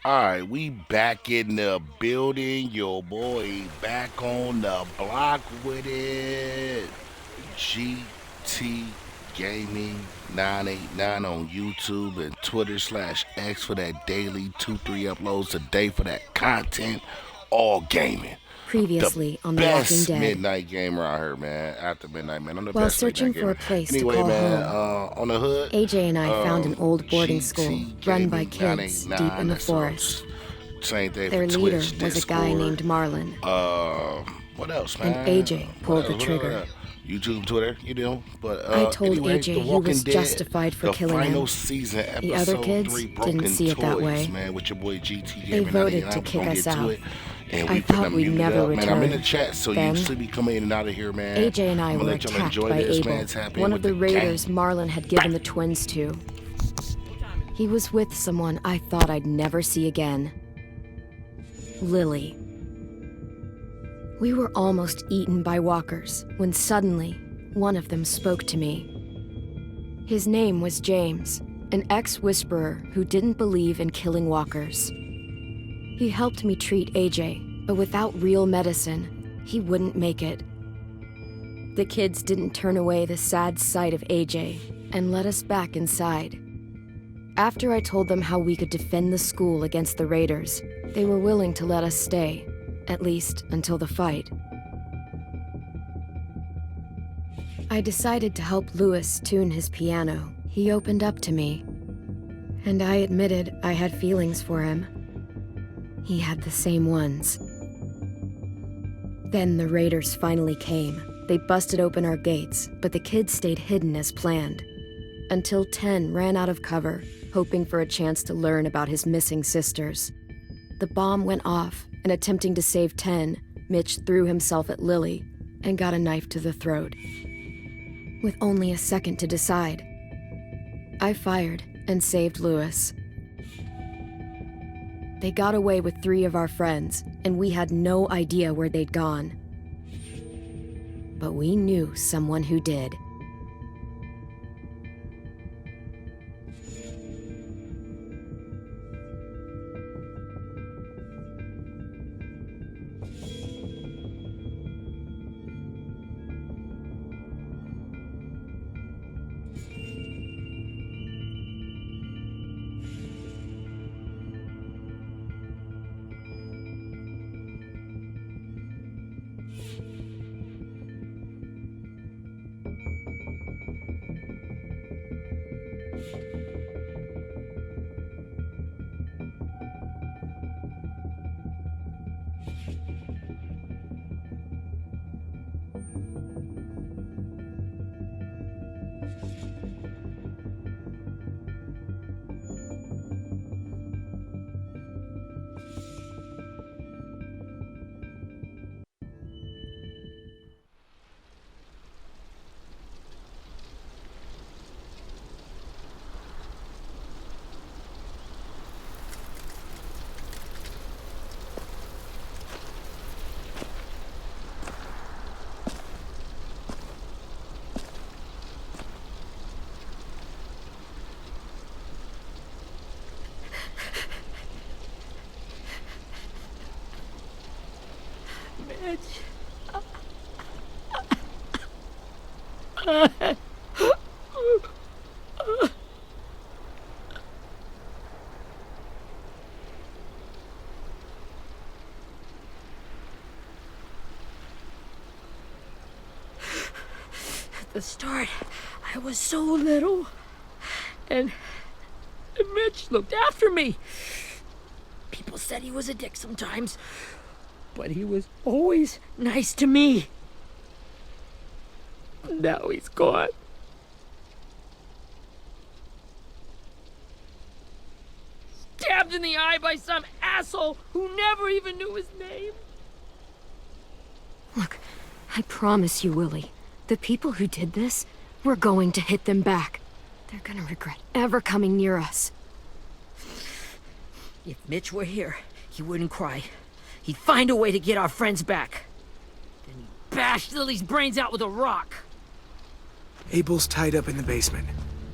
All right, we back in the building. Your boy back on the block with it. GT Gaming 989 on YouTube and Twitter/X for that daily 2-3 uploads a day for that content. All gaming. The Previously on The Walking best Dead. midnight gamer out here, man. After midnight, man. I'm the While best searching midnight for a gamer. place to Anyway, call man, home, on the hood, AJ and I found an old boarding school GT run by Gaming kids deep in 989. the That's forest. same thing for Their leader Twitch, was a guy Discord. named Marlon, What else, and man? AJ What pulled else? the trigger. YouTube, Twitter, you know. But I told anyway, AJ The he Walking was Dead, justified for the killing final him. season, The other episode kids 3, didn't Broken see it that Toys, way. man, with your boy GT They Gaming voted 99. to We're kick gonna us get to out. it, and I we thought finna we'd mute it never up, man. I'm in the return. chat, so Then, you usually be coming in and out of here, man. AJ and I I'm gonna were let y'all attacked enjoy by this, Abel, man. Tap in one with of the the raiders gang. Marlon had given the twins to. He was with someone I thought I'd never see again. Lily. We were almost eaten by walkers when suddenly one of them spoke to me. His name was James, an ex-whisperer who didn't believe in killing walkers. He helped me treat AJ, but without real medicine, he wouldn't make it. The kids didn't turn away the sad sight of AJ and let us back inside. After I told them how we could defend the school against the raiders, they were willing to let us stay, at least until the fight. I decided to help Louis tune his piano. He opened up to me, and I admitted I had feelings for him. He had the same ones. Then the raiders finally came. They busted open our gates, but the kids stayed hidden as planned. Until Ten ran out of cover, hoping for a chance to learn about his missing sisters. The bomb went off, and attempting to save Ten, Mitch threw himself at Lily and got a knife to the throat. With only a second to decide, I fired and saved Louis. They got away with 3 of our friends, and we had no idea where they'd gone. But we knew someone who did. Mitch. At the start, I was so little, and Mitch looked after me. People said he was a dick sometimes, but he was always nice to me. Now he's gone. Stabbed in the eye by some asshole who never even knew his name. Look, I promise you, Willie, the people who did this, we're going to hit them back. They're gonna regret ever coming near us. If Mitch were here, he wouldn't cry. He'd find a way to get our friends back. Then he'd bash Lily's brains out with a rock. Abel's tied up in the basement.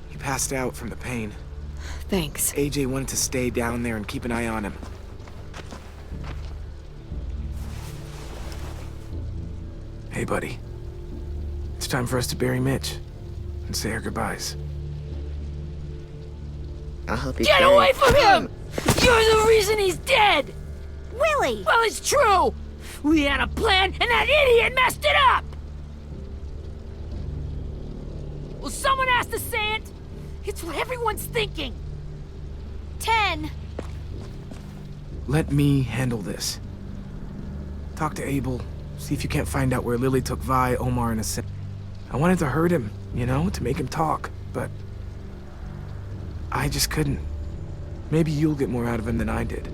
He passed out from the pain. Thanks. AJ wanted to stay down there and keep an eye on him. Hey, buddy. It's time for us to bury Mitch and say our goodbyes. I'll help you Get carry away it. from him! You're the reason he's dead! Willie! Well, it's true! We had a plan, and that idiot messed it up! Well, someone has to say it! It's what everyone's thinking! 10. Let me handle this. Talk to Abel. See if you can't find out where Lily took Vi, Omar, and Asim. I wanted to hurt him, you know, to make him talk, but I just couldn't. Maybe you'll get more out of him than I did.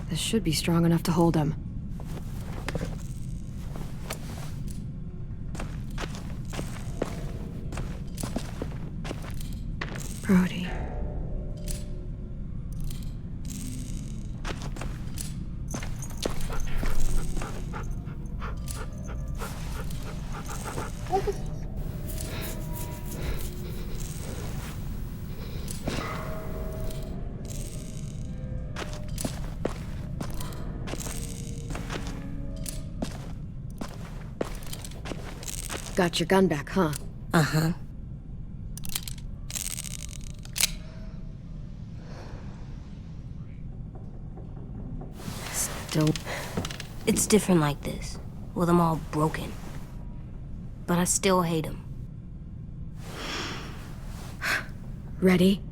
This should be strong enough to hold him. Brody. Got your gun back, huh? Uh-huh. Still. It's different like this, with them all broken. But I still hate him. Ready?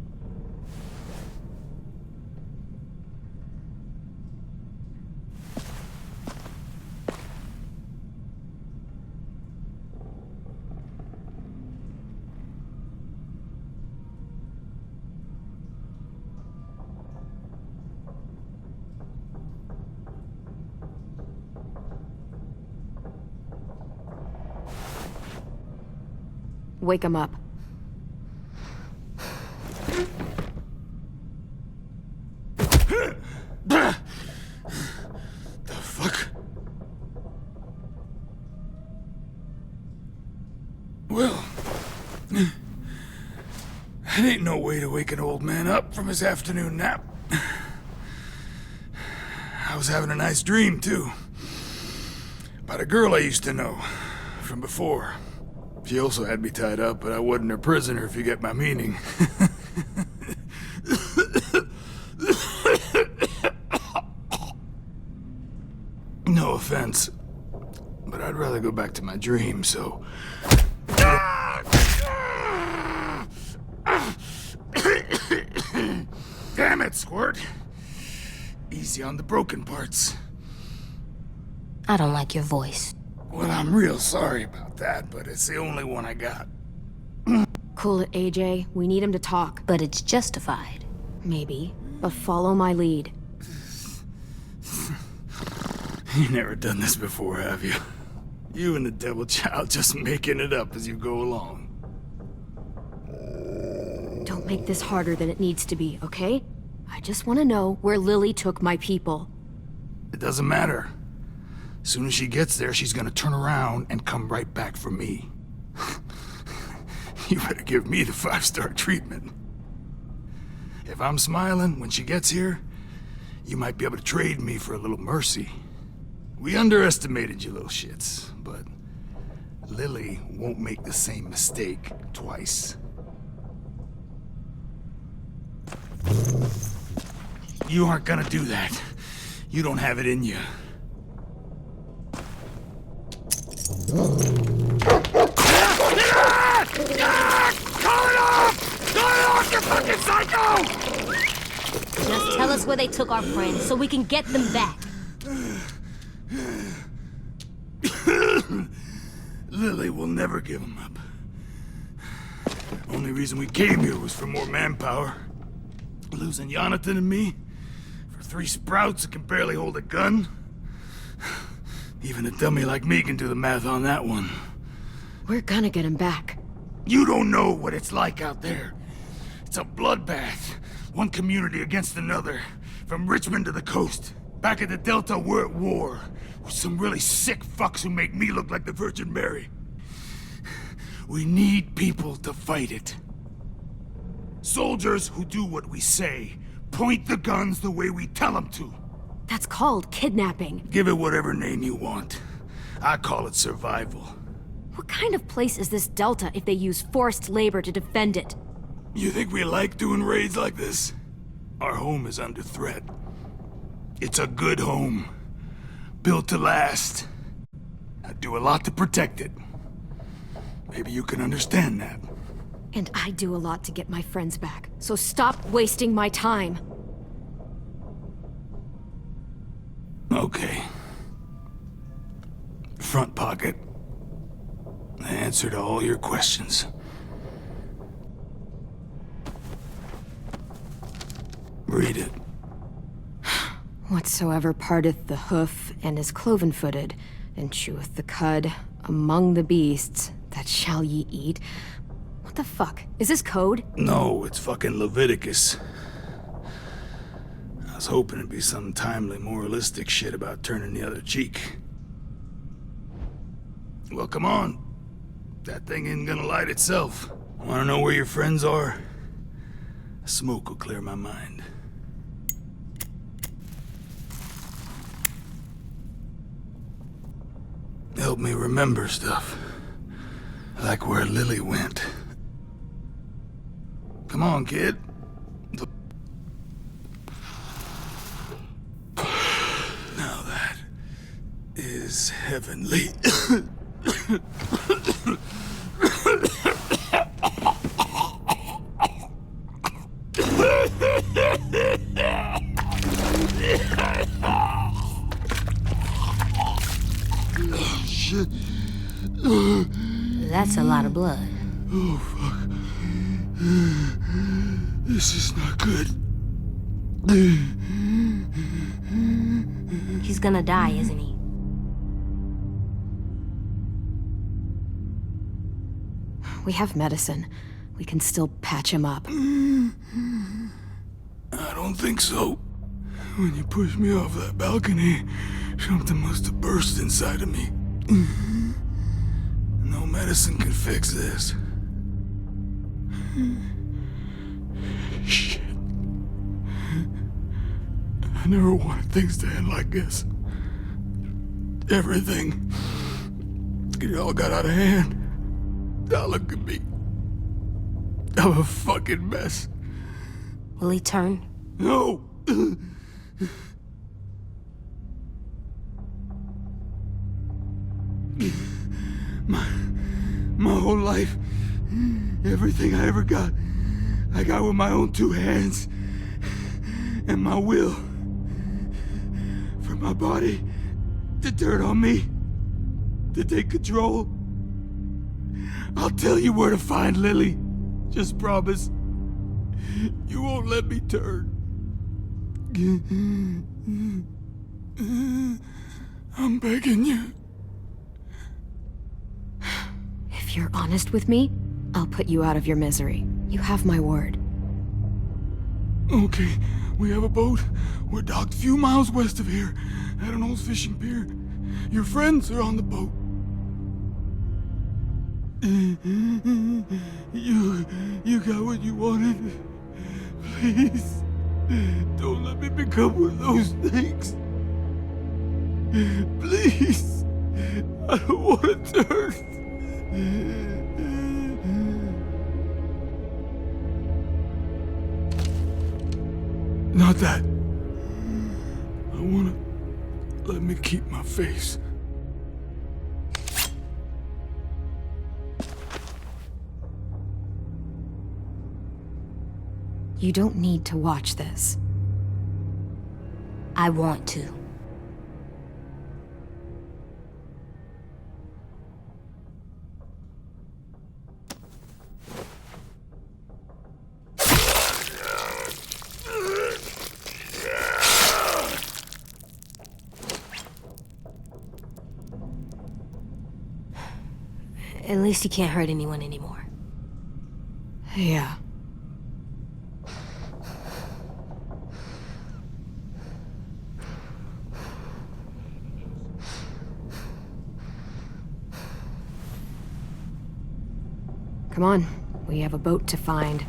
Wake him up. The fuck? Well, that ain't no way to wake an old man up from his afternoon nap. I was having a nice dream, too. About a girl I used to know from before. She also had me tied up, but I wasn't her prisoner, if you get my meaning. No offense, but I'd rather go back to my dream, so... Damn it, Squirt! Easy on the broken parts. I don't like your voice. Well, I'm real sorry about that, but it's the only one I got. Cool it, AJ. We need him to talk. But it's justified. Maybe. But follow my lead. You never done this before, have you? You and the devil child just making it up as you go along. Don't make this harder than it needs to be, okay? I just want to know where Lily took my people. It doesn't matter. As soon as she gets there, she's gonna turn around and come right back for me. You better give me the 5-star treatment. If I'm smiling when she gets here, you might be able to trade me for a little mercy. We underestimated you little shits, but Lily won't make the same mistake twice. You aren't gonna do that. You don't have it in you. Call it off! Call it off, you fucking psycho! Just tell us where they took our friends so we can get them back. Lily will never give him up. Only reason we came here was for more manpower. Losing Jonathan and me for 3 sprouts that can barely hold a gun. Even a dummy like me can do the math on that one. We're gonna get him back. You don't know what it's like out there. It's a bloodbath. One community against another. From Richmond to the coast. Back at the Delta, we're at war. With some really sick fucks who make me look like the Virgin Mary. We need people to fight it. Soldiers who do what we say. Point the guns the way we tell them to. That's called kidnapping. Give it whatever name you want. I call it survival. What kind of place is this Delta if they use forced labor to defend it? You think we like doing raids like this? Our home is under threat. It's a good home. Built to last. I do a lot to protect it. Maybe you can understand that. And I do a lot to get my friends back, so stop wasting my time. Okay. Front pocket. The answer to all your questions. Read it. Whatsoever parteth the hoof and is cloven-footed, and cheweth the cud among the beasts, that shall ye eat. What the fuck? Is this code? No, it's fucking Leviticus. I was hoping it'd be some timely, moralistic shit about turning the other cheek. Well, come on. That thing ain't gonna light itself. Wanna know where your friends are? Smoke will clear my mind. Help me remember stuff. Like where Lily went. Come on, kid. Now that is heavenly. Shit. That's a lot of blood. Oh, fuck. This is not good. He's gonna die, isn't he? We have medicine. We can still patch him up. I don't think so. When you pushed me off that balcony, something must have burst inside of me. No medicine can fix this. Shit. I never wanted things to end like this. Everything. It all got out of hand. Now look at me. I'm a fucking mess. Will he turn? No! My whole life, everything I ever got, I got with my own 2 hands. And my will. For my body to turn on me. To take control. I'll tell you where to find Lily. Just promise. You won't let me turn. I'm begging you. If you're honest with me, I'll put you out of your misery. You have my word. Okay, we have a boat. We're docked a few miles west of here, at an old fishing pier. Your friends are on the boat. You got what you wanted. Please, don't let me become one of those things. Please, I don't want to turn. Not that. I wanna let me keep my face. You don't need to watch this. I want to. At least he can't hurt anyone anymore. Yeah. Come on, we have a boat to find.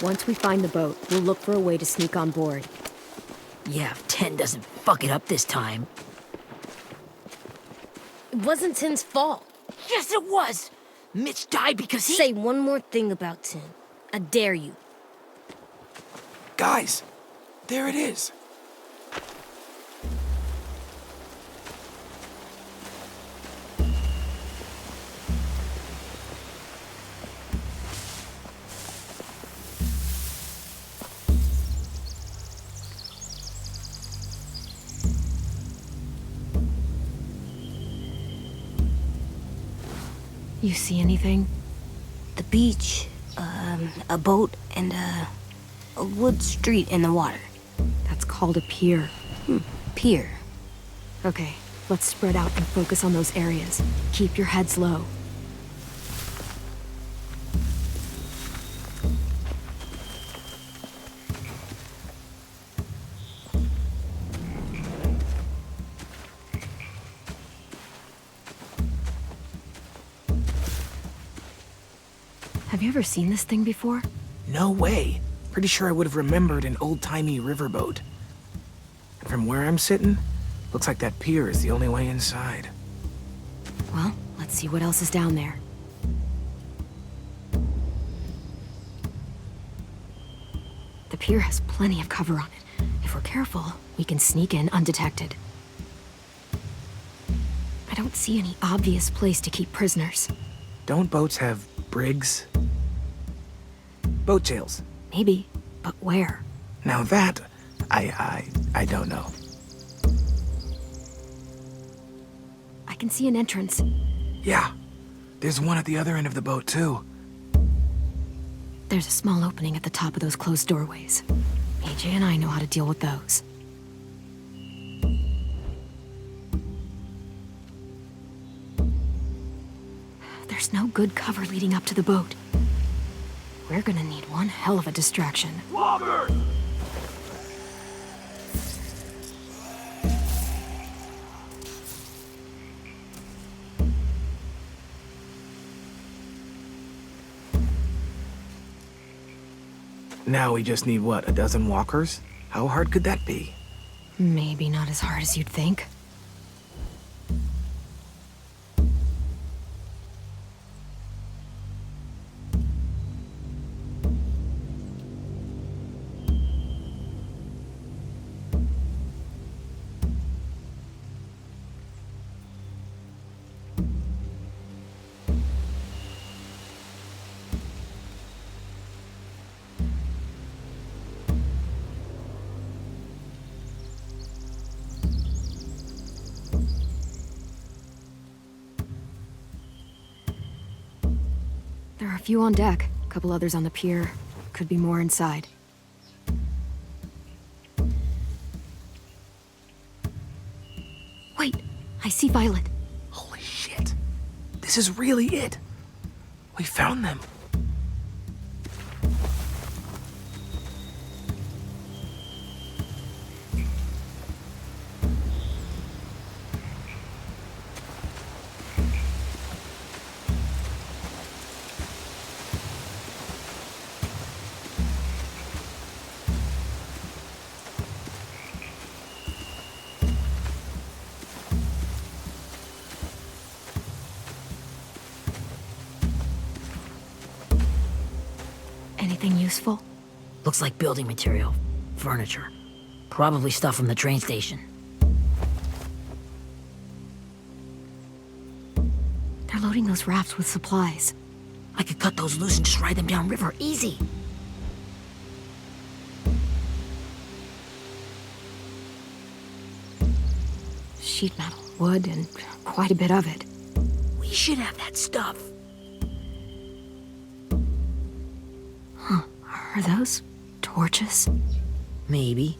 Once we find the boat, we'll look for a way to sneak on board. Yeah, if 10 doesn't fuck it up this time. It wasn't Tin's fault. Yes, it was! Mitch died because he... Say one more thing about Tin. I dare you. Guys, there it is. You see anything? The beach, a boat, and a wood street in the water. That's called a pier. Pier. Okay, let's spread out and focus on those areas. Keep your heads low. Have you ever seen this thing before? No way. Pretty sure I would have remembered an old-timey riverboat. And from where I'm sitting, looks like that pier is the only way inside. Well, let's see what else is down there. The pier has plenty of cover on it. If we're careful, we can sneak in undetected. I don't see any obvious place to keep prisoners. Don't boats have brigs? Boat jails. Maybe, but where? Now that, I don't know. I can see an entrance. Yeah, there's one at the other end of the boat, too. There's a small opening at the top of those closed doorways. AJ and I know how to deal with those. There's no good cover leading up to the boat. We're gonna need one hell of a distraction. Walker! Now we just need, what, a dozen walkers? How hard could that be? Maybe not as hard as you'd think. There are a few on deck, a couple others on the pier. Could be more inside. Wait, I see Violet. Holy shit. This is really it. We found them. Anything useful? Looks like building material. Furniture. Probably stuff from the train station. They're loading those rafts with supplies. I could cut those loose and just ride them downriver. Easy. Sheet metal, wood, and quite a bit of it. We should have that stuff. Are those torches? Maybe.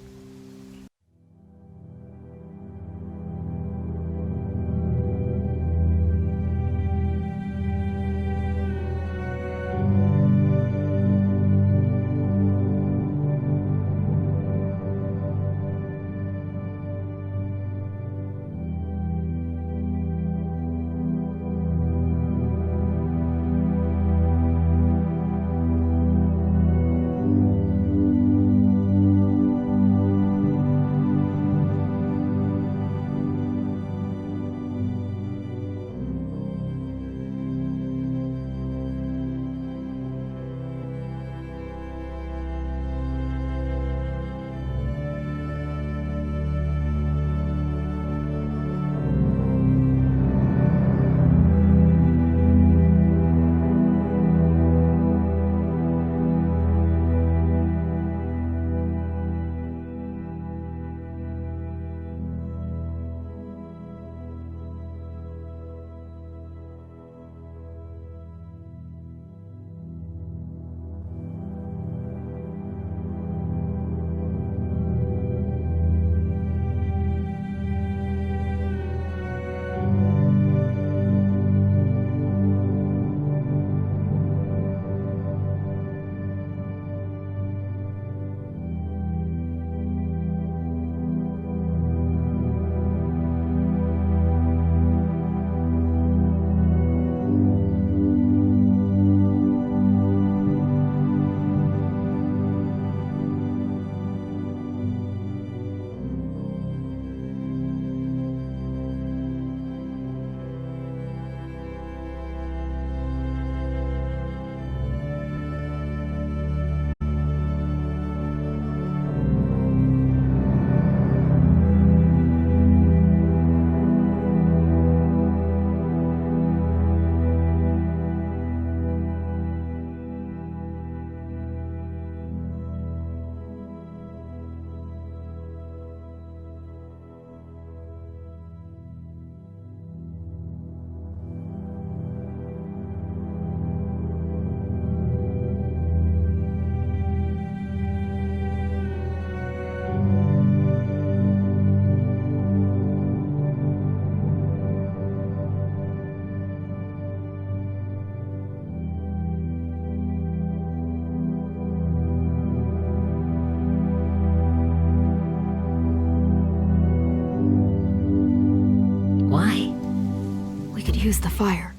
use the fire.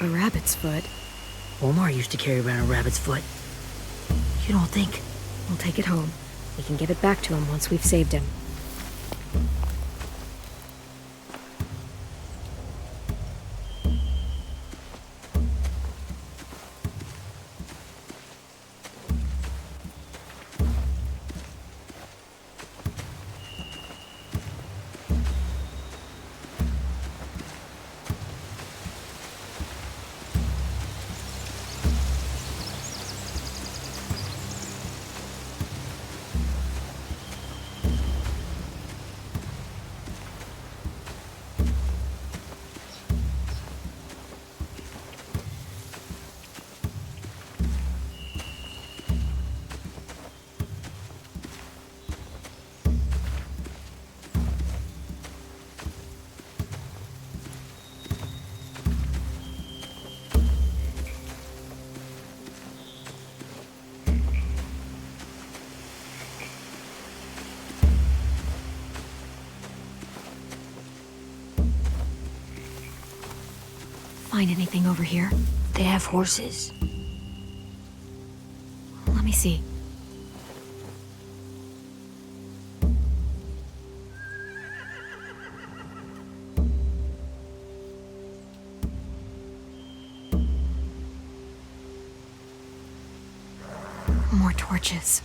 A rabbit's foot? Omar used to carry around a rabbit's foot. You don't think? We'll take it home. We can give it back to him once we've saved him. Find anything over here? They have horses. Let me see. More torches.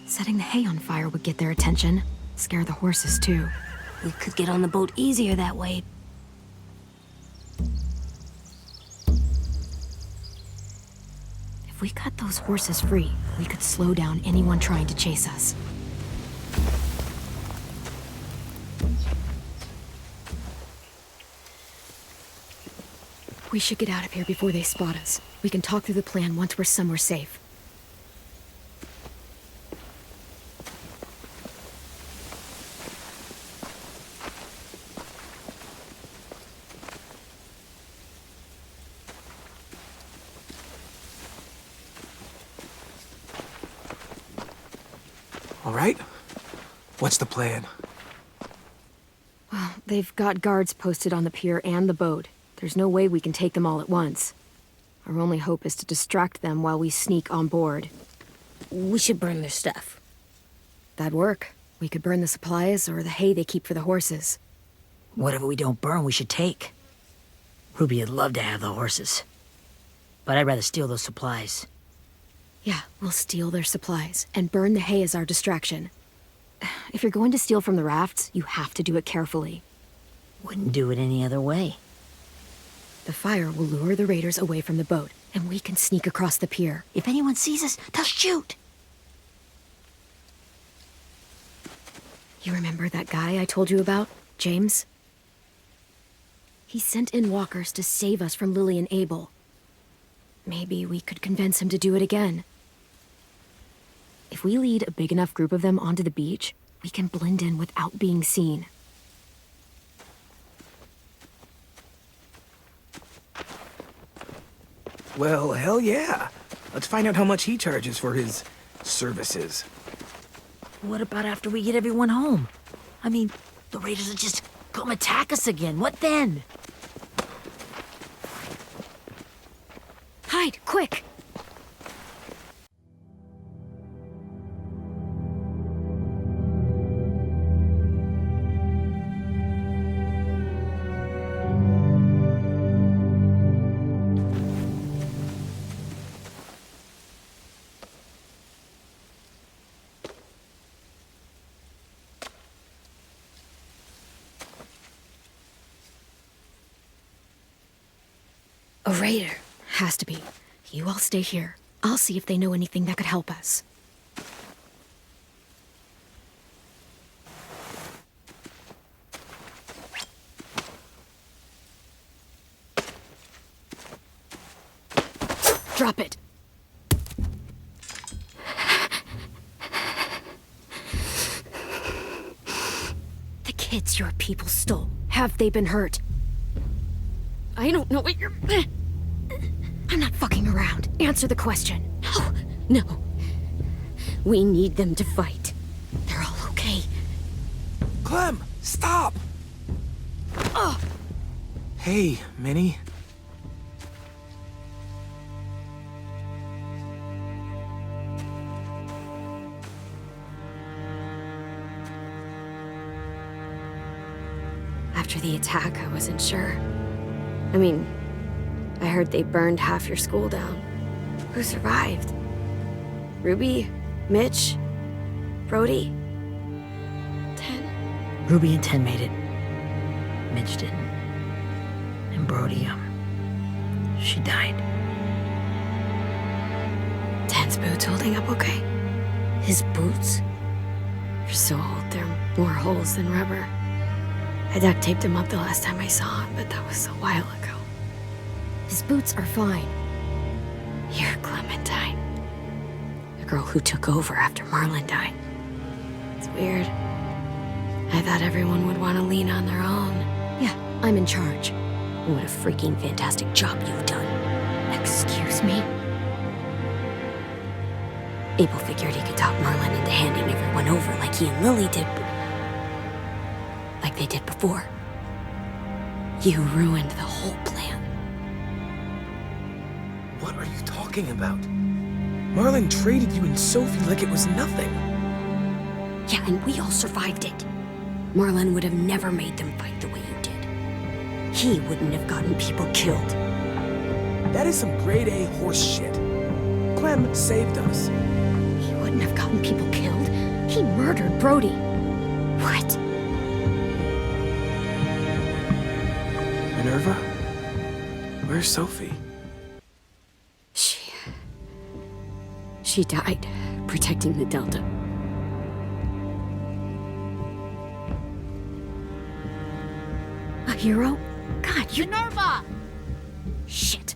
Setting the hay on fire would get their attention. Scare the horses, too. We could get on the boat easier that way. If we cut those horses free, we could slow down anyone trying to chase us. We should get out of here before they spot us. We can talk through the plan once we're somewhere safe. All right? What's the plan? Well, they've got guards posted on the pier and the boat. There's no way we can take them all at once. Our only hope is to distract them while we sneak on board. We should burn their stuff. That'd work. We could burn the supplies or the hay they keep for the horses. Whatever we don't burn, we should take. Ruby would love to have the horses. But I'd rather steal those supplies. Yeah, we'll steal their supplies and burn the hay as our distraction. If you're going to steal from the rafts, you have to do it carefully. Wouldn't do it any other way. The fire will lure the raiders away from the boat, and we can sneak across the pier. If anyone sees us, they'll shoot. You remember that guy I told you about, James? He sent in walkers to save us from Lily and Abel. Maybe we could convince him to do it again. If we lead a big enough group of them onto the beach, we can blend in without being seen. Well, hell yeah. Let's find out how much he charges for his services. What about after we get everyone home? I mean, the raiders will just come attack us again. What then? Hide, quick! A raider. Has to be. You all stay here. I'll see if they know anything that could help us. Drop it. The kids your people stole. Have they been hurt? I don't know what you're... I'm not fucking around. Answer the question. No. We need them to fight. They're all okay. Clem, stop! Hey, Minnie. After the attack, I wasn't sure. I mean, I heard they burned half your school down. Who survived? Ruby? Mitch? Brody? 10? Ruby and 10 made it. Mitch didn't. And Brody, she died. 10's boots holding up okay? His boots? They're so old, there are more holes than rubber. I duct taped him up the last time I saw him, but that was a while ago. His boots are fine. You're Clementine. The girl who took over after Marlon died. It's weird. I thought everyone would want to lean on their own. Yeah, I'm in charge. What a freaking fantastic job you've done. Excuse me? Abel figured he could talk Marlon into handing everyone over like he and Lily did, but like they did before. You ruined the whole plan. What are you talking about? Marlon traded you and Sophie like it was nothing. Yeah, and we all survived it. Marlon would have never made them fight the way you did. He wouldn't have gotten people killed. That is some grade A horse shit. Clem saved us. He wouldn't have gotten people killed. He murdered Brody. What? Minerva? Where's Sophie? She died protecting the Delta. A hero? God, you... Minerva! Shit.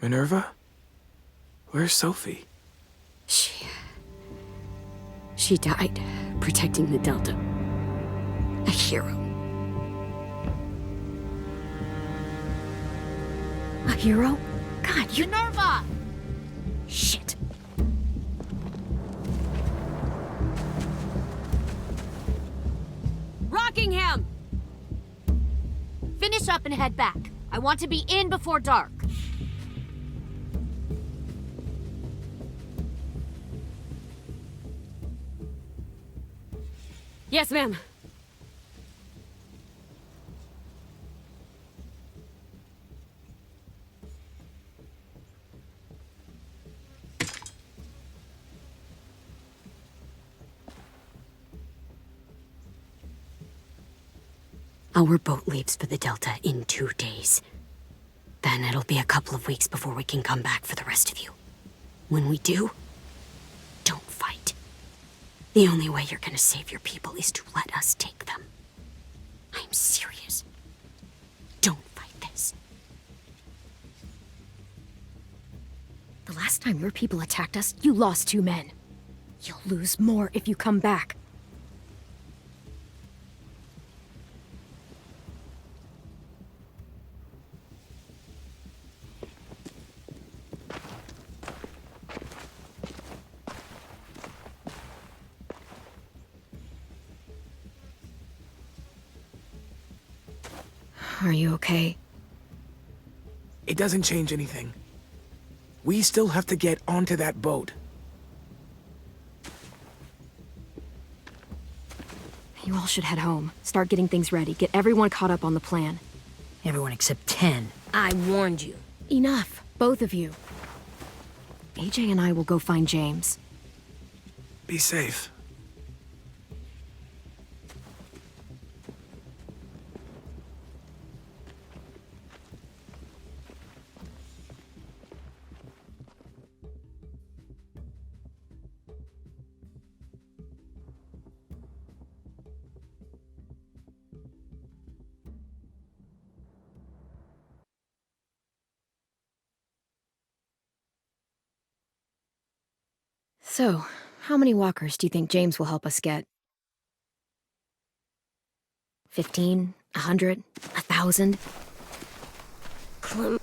Minerva? Where's Sophie? She died protecting the Delta. A hero. A hero? God, you... Minerva! Shit. Rockingham! Finish up and head back. I want to be in before dark. Yes, ma'am. Our boat leaves for the Delta in 2 days. Then it'll be a couple of weeks before we can come back for the rest of you. When we do, don't fight. The only way you're gonna save your people is to let us take them. I'm serious. Don't fight this. The last time your people attacked us, you lost 2 men. You'll lose more if you come back. Are you okay? It doesn't change anything. We still have to get onto that boat. You all should head home. Start getting things ready. Get everyone caught up on the plan. Everyone except 10. I warned you. Enough, both of you. AJ and I will go find James. Be safe. So, how many walkers do you think James will help us get? 15, 100, 1,000. Clem.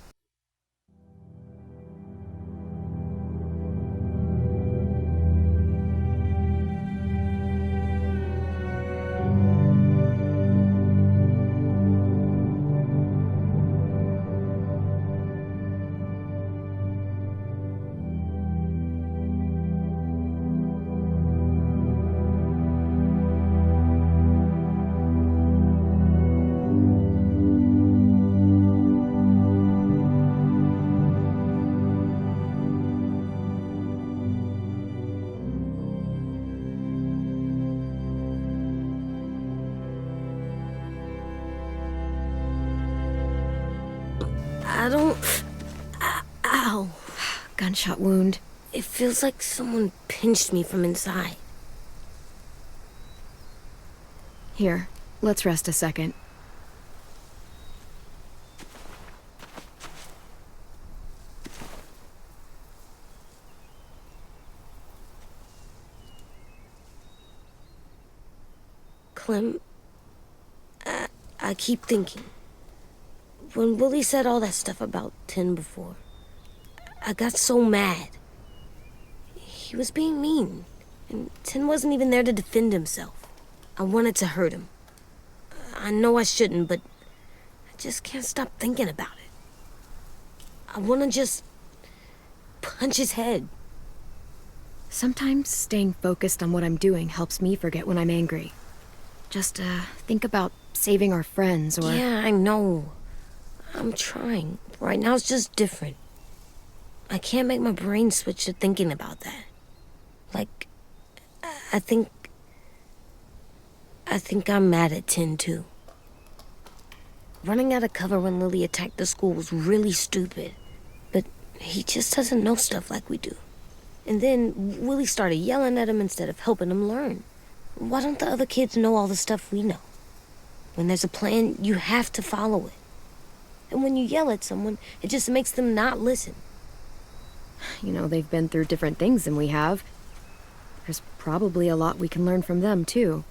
I don't... Ow. Gunshot wound. It feels like someone pinched me from inside. Here, let's rest a second. Clem, I keep thinking. When Willie said all that stuff about Tin before, I got so mad. He was being mean, and Tin wasn't even there to defend himself. I wanted to hurt him. I know I shouldn't, but I just can't stop thinking about it. I want to just punch his head. Sometimes staying focused on what I'm doing helps me forget when I'm angry. Just, think about saving our friends or... Yeah, I know. I'm trying. Right now it's just different. I can't make my brain switch to thinking about that. Like, I think I'm mad at Tin, too. Running out of cover when Lily attacked the school was really stupid. But he just doesn't know stuff like we do. And then Willie started yelling at him instead of helping him learn. Why don't the other kids know all the stuff we know? When there's a plan, you have to follow it. And when you yell at someone, it just makes them not listen. You know, they've been through different things than we have. There's probably a lot we can learn from them, too.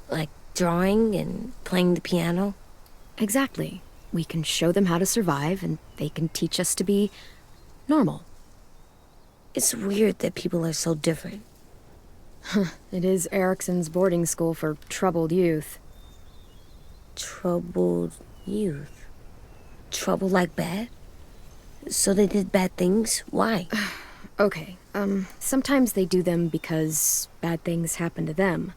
Like drawing and playing the piano? Exactly. We can show them how to survive, and they can teach us to be normal. It's weird that people are so different. It is Erickson's boarding school for troubled youth. Troubled youth? Trouble like bad? So they did bad things? Why? Okay, sometimes they do them because bad things happen to them.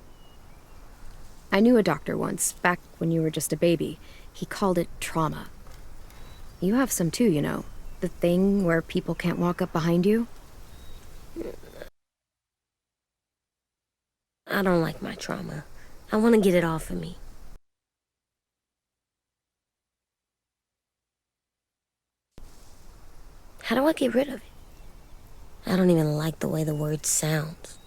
I knew a doctor once, back when you were just a baby. He called it trauma. You have some too, you know. The thing where people can't walk up behind you. I don't like my trauma. I want to get it off of me. How do I get rid of it? I don't even like the way the word sounds.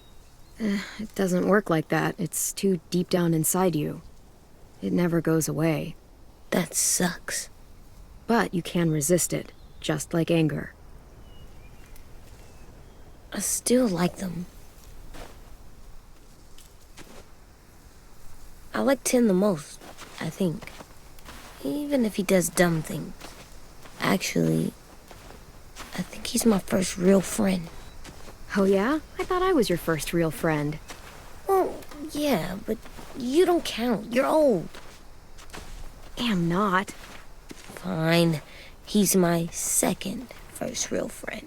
It doesn't work like that. It's too deep down inside you. It never goes away. That sucks. But you can resist it, just like anger. I still like them. I like Tin the most, I think. Even if he does dumb things. Actually, I think he's my first real friend. Oh yeah? I thought I was your first real friend. Well, yeah, but you don't count. You're old. Am not. Fine. He's my second first real friend.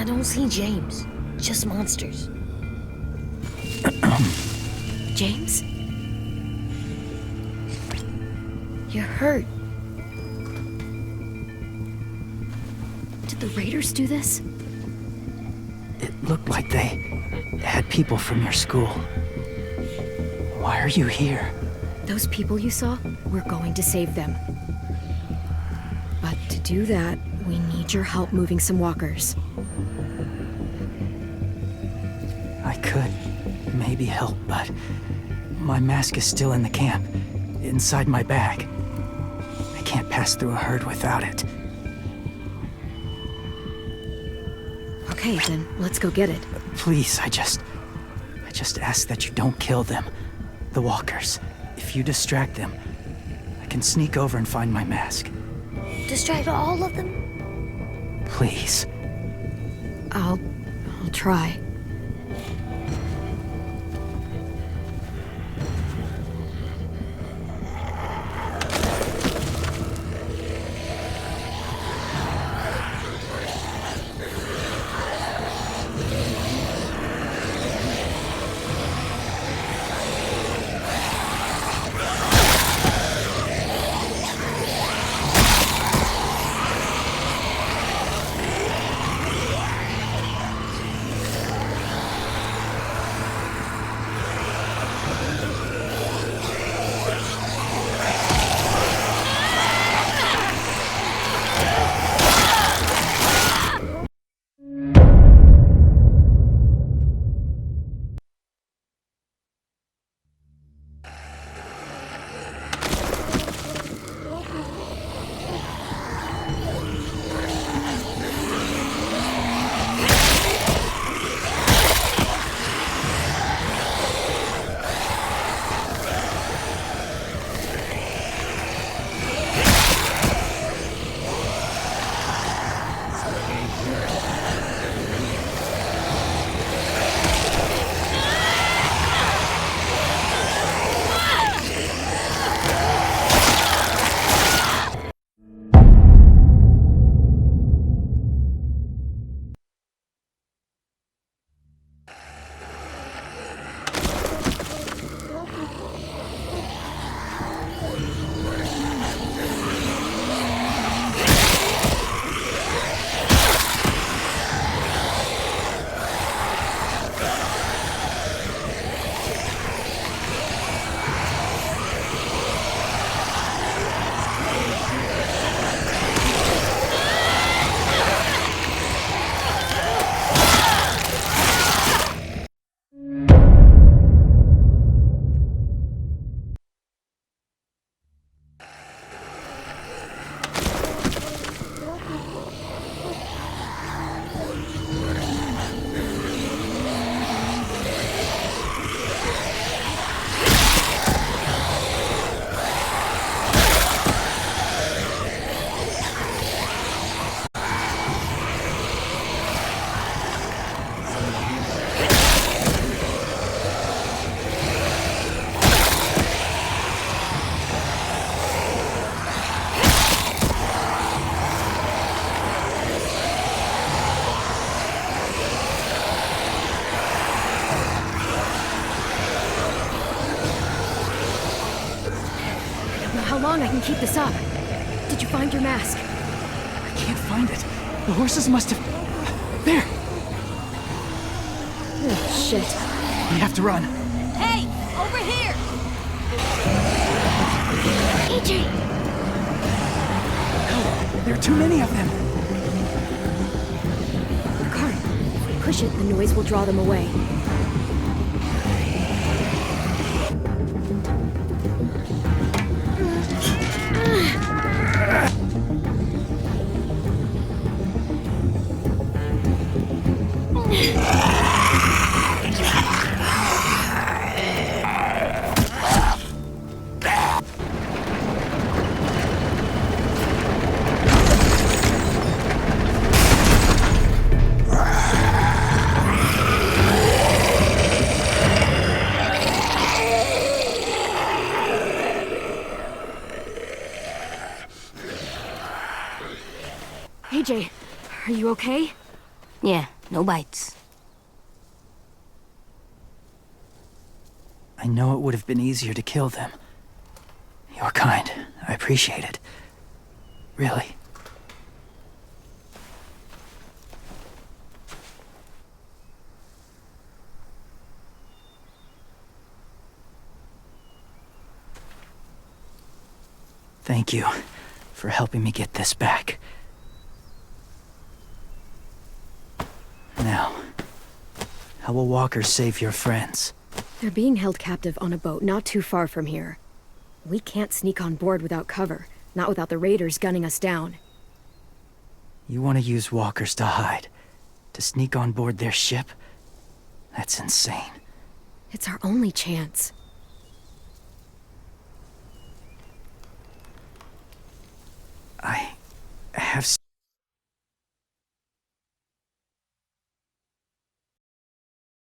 don't see James. Just monsters. James? You're hurt. Did the Raiders do this? It looked like they had people from your school. Why are you here? Those people you saw, we're going to save them. But to do that, we need your help moving some walkers. I could maybe help, but my mask is still in the camp, inside my bag. I can't pass through a herd without it. Okay, then let's go get it. Please, I just ask that you don't kill them. The walkers. If you distract them, I can sneak over and find my mask. Distract all of them? Please. I'll try. How long I can keep this up? Did you find your mask? I can't find it. The horses must have... There! Oh, shit. We have to run. Hey, over here! AJ! There are too many of them. Ricard, if we push it, the noise will draw them away. AJ, are you okay? Yeah, No bites. I know it would have been easier to kill them. You're kind. I appreciate it. Really. Thank you for helping me get this back. Now, how will Walker save your friends? They're being held captive on a boat not too far from here. We can't sneak on board without cover, not without the raiders gunning us down. You want to use walkers to hide? To sneak on board their ship? That's insane. It's our only chance.